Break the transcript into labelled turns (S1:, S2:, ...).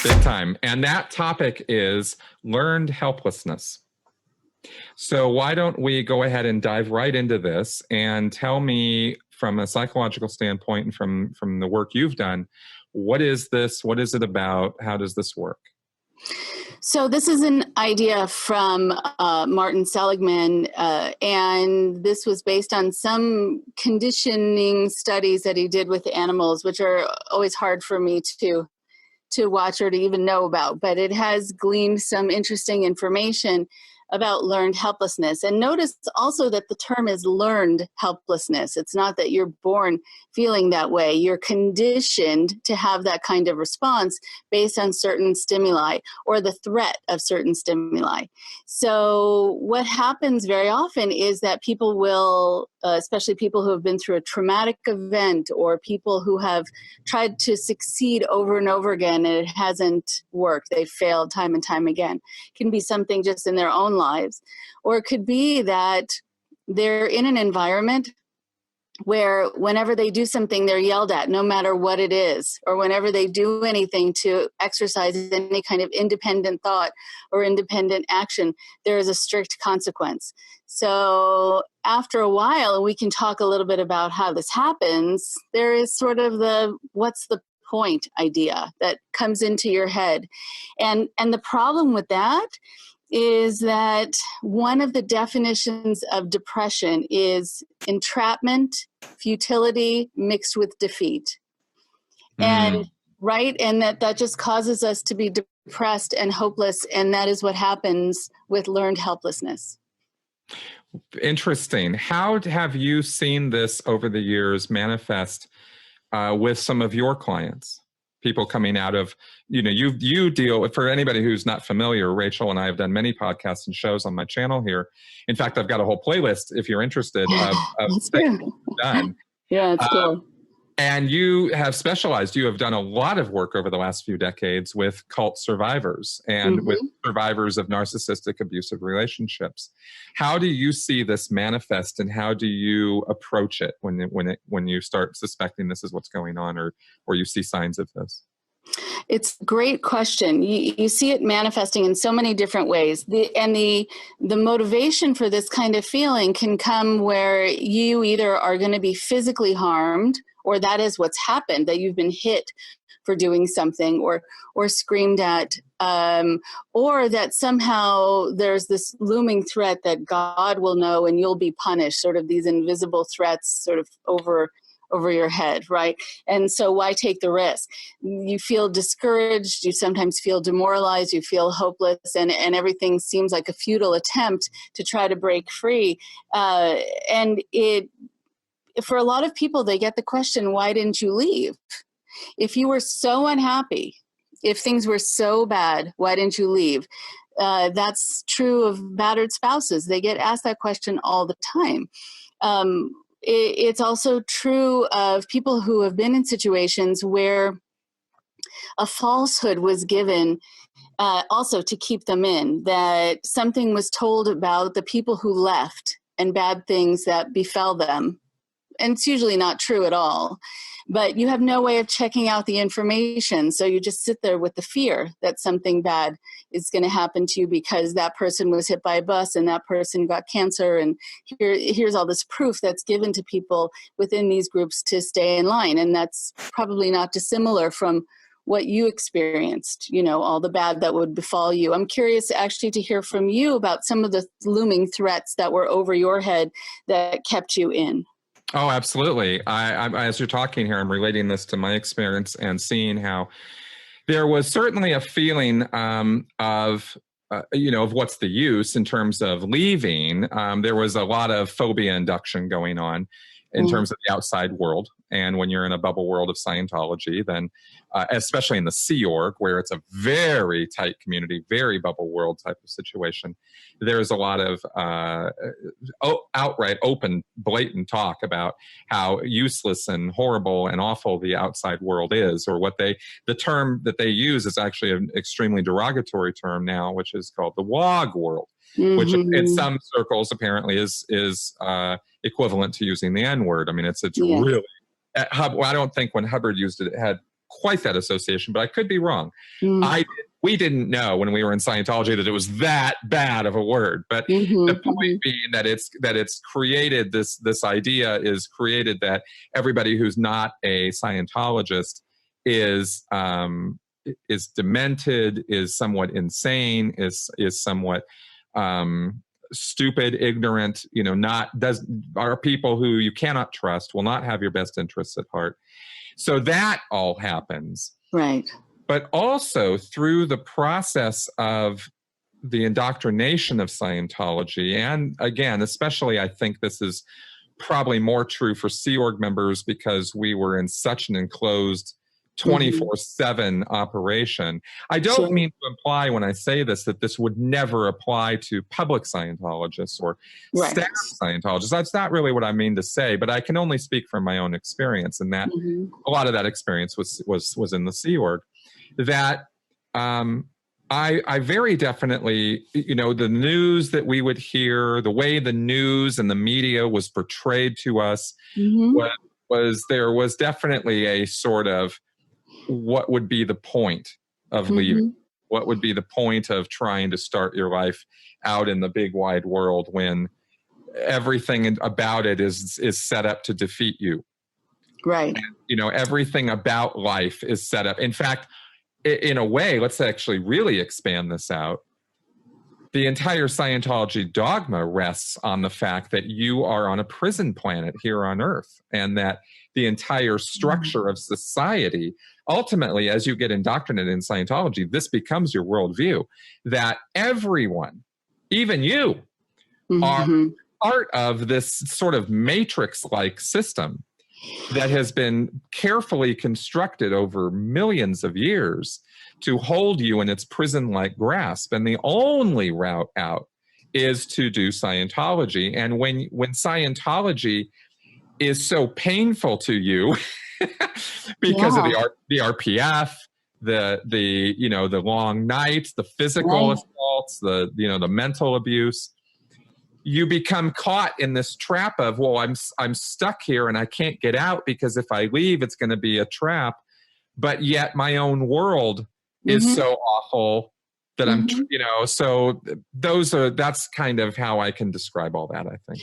S1: Big time. And that topic is learned helplessness. So why don't we go ahead and dive right into this and tell me from a psychological standpoint and from the work you've done, what is this? What is it about? How does this work?
S2: So this is an idea from Martin Seligman, and this was based on some conditioning studies that he did with animals, which are always hard for me to watch or to even know about. But it has gleaned some interesting information about learned helplessness. And notice also that the term is learned helplessness. It's not that you're born feeling that way. You're conditioned to have that kind of response based on certain stimuli or the threat of certain stimuli. So what happens very often is that people will, especially people who have been through a traumatic event or people who have tried to succeed over and over again and it hasn't worked, they've failed time and time again. It can be something just in their own lives, or it could be that they're in an environment where whenever they do something, they're yelled at, no matter what it is, or whenever they do anything to exercise any kind of independent thought or independent action, there is a strict consequence. So after a while, we can talk a little bit about how this happens. There is sort of the what's the point idea that comes into your head. And the problem with that is that one of the definitions of depression is entrapment, futility mixed with defeat. And right, and that just causes us to be depressed and hopeless, and that is what happens with learned helplessness.
S1: Interesting. How have you seen this over the years manifest with some of your clients? People coming out of, you deal, for anybody who's not familiar, Rachel and I have done many podcasts and shows on my channel here. In fact, I've got a whole playlist, if you're interested, of things we've done.
S2: Yeah, it's cool.
S1: And you have specialized, you have done a lot of work over the last few decades with cult survivors and with survivors of narcissistic abusive relationships. How do you see this manifest and how do you approach it when you start suspecting this is what's going on or you see signs of this?
S2: It's a great question. You see it manifesting in so many different ways. The motivation for this kind of feeling can come where you either are going to be physically harmed, or that is what's happened, that you've been hit for doing something or screamed at, or that somehow there's this looming threat that God will know and you'll be punished, sort of these invisible threats sort of over your head, right? And so why take the risk? You feel discouraged, you sometimes feel demoralized, you feel hopeless, and everything seems like a futile attempt to try to break free. For a lot of people, they get the question, why didn't you leave? If you were so unhappy, if things were so bad, why didn't you leave? That's true of battered spouses. They get asked that question all the time. It's also true of people who have been in situations where a falsehood was given also to keep them in, that something was told about the people who left and bad things that befell them. And it's usually not true at all, but you have no way of checking out the information. So you just sit there with the fear that something bad is going to happen to you because that person was hit by a bus and that person got cancer. And here's all this proof that's given to people within these groups to stay in line. And that's probably not dissimilar from what you experienced, all the bad that would befall you. I'm curious actually to hear from you about some of the looming threats that were over your head that kept you in.
S1: Oh, absolutely. I, as you're talking here, I'm relating this to my experience and seeing how there was certainly a feeling of what's the use in terms of leaving. There was a lot of phobia induction going on in terms of the outside world. And when you're in a bubble world of Scientology, then especially in the Sea Org, where it's a very tight community, very bubble world type of situation, there's a lot of outright, open, blatant talk about how useless and horrible and awful the outside world is, or the term that they use is actually an extremely derogatory term now, which is called the WOG world. Which in some circles apparently is equivalent to using the N-word. I mean, it's really, I don't think when Hubbard used it, it had quite that association, but I could be wrong.
S2: Mm.
S1: We didn't know when we were in Scientology that it was that bad of a word. But the point being that it's created this idea is created that everybody who's not a Scientologist is demented, is somewhat insane, is somewhat stupid, ignorant, are people who you cannot trust, will not have your best interests at heart. So that all happens.
S2: Right.
S1: But also through the process of the indoctrination of Scientology, and again, especially I think this is probably more true for Sea Org members because we were in such an enclosed 24/7 operation. I don't mean to imply when I say this that this would never apply to public Scientologists or staff Scientologists. That's not really what I mean to say, but I can only speak from my own experience, and that a lot of that experience was in the Sea Org. That I very definitely, the news that we would hear, the way the news and the media was portrayed to us, there was definitely a sort of, what would be the point of leaving? What would be the point of trying to start your life out in the big wide world when everything about it is set up to defeat you?
S2: Right.
S1: And, everything about life is set up. In fact, in a way, let's actually really expand this out. The entire Scientology dogma rests on the fact that you are on a prison planet here on Earth, and that the entire structure of society, ultimately, as you get indoctrinated in Scientology, this becomes your worldview, that everyone, even you, are part of this sort of matrix-like system that has been carefully constructed over millions of years to hold you in its prison-like grasp. And the only route out is to do Scientology. And when Scientology is so painful to you because of the RPF, the long nights, the physical assaults, the mental abuse, you become caught in this trap of, well, I'm stuck here and I can't get out because if I leave, it's going to be a trap. But yet my own world is so awful that I'm, so that's kind of how I can describe all that, I think.